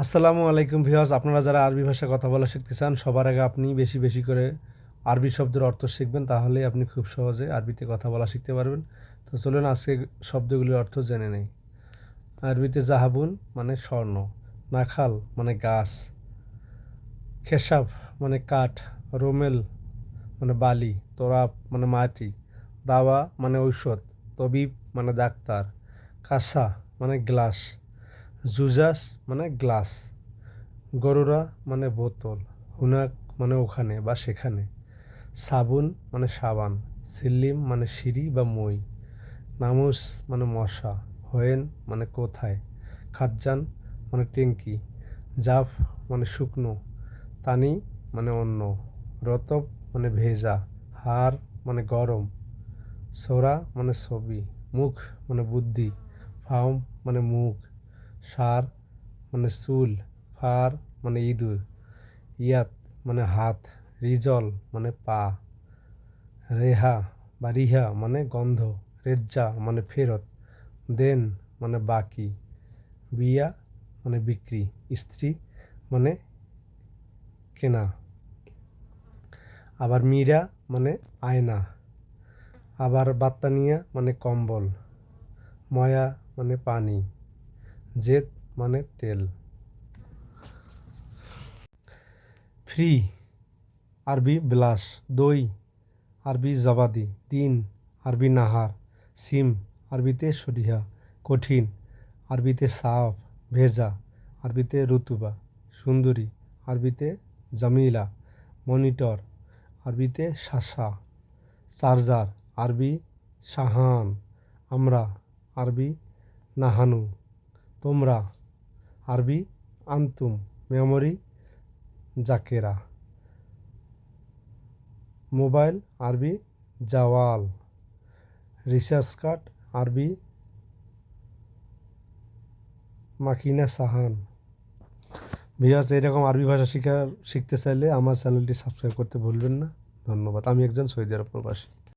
আসসালামু আলাইকুম ভিউয়ার্স, আপনারা যারা আরবি ভাষায় কথা বলা শিখতে চান সবার আগে আপনি বেশি বেশি করে আরবি শব্দের অর্থ শিখবেন, তাহলেই আপনি খুব সহজে আরবিতে কথা বলা শিখতে পারবেন। তো চলুন আজকে শব্দগুলির অর্থ জেনে নেই। আরবিতে জাহাবুন মানে স্বর্ণ, নাখাল মানে গাছ, খেসাব মানে কাঠ, রোমেল মানে বালি, তোরাব মানে মাটি, দাওয়া মানে ঔষধ, তবিব মানে ডাক্তার, কাসা মানে গ্লাস, জুজাস মানে গ্লাস, গরুরা মানে বোতল, হুনাক মানে ওখানে বা সেখানে, সাবুন মানে সাবান, সিল্লিম মানে সিঁড়ি বা মই, নামুস মানে মশা, হোয়েন মানে কোথায়, খাজ্জান মানে ট্যাঙ্কি, জাফ মানে শুকনো, তানি মানে অন্য, রতব মানে ভেজা, হার মানে গরম, সোরা মানে ছবি, মুখ মানে বুদ্ধি, ফাউম মানে মুখ, সার মানে চুল, ফার মানে ইঁদুর, ইয়াত মানে হাত, রিজল মানে পা, রেহা বা রিহা মানে গন্ধ, রেজ্জা মানে ফেরত, দেন মানে বাকি, বিয়া মানে বিক্রি, স্ত্রী মানে কেনা, আবার মীরা মানে আয়না, আবার বাত্তানিয়া মানে কম্বল, ময়া মানে পানি, জেদ মানে তেল। ফ্রি আরবি ব্লাস, দই আরবি জবাদি, তিন আরবি নাহার, সিম আরবিতে সরিহা, কঠিন আরবিতে সাফ, ভেজা আরবিতে রুতুবা, সুন্দরী আরবিতে জামিলা, মনিটর আরবিতে শাসা, চার্জার আরবি শাহান, আমরা আরবি নাহানু, তোমরা আরবি আন্তুম, মেমোরি জাকেরা, মোবাইল আরবি জাওয়াল, রিচার্জ কার্ড আরবি মাকিনা সাহান। ভিউয়ার্স, এরকম আরবি ভাষা শিখতে চাইলে আমার চ্যানেলটি সাবস্ক্রাইব করতে ভুলবেন না। ধন্যবাদ। আমি একজন সৌদি আরব প্রবাসী।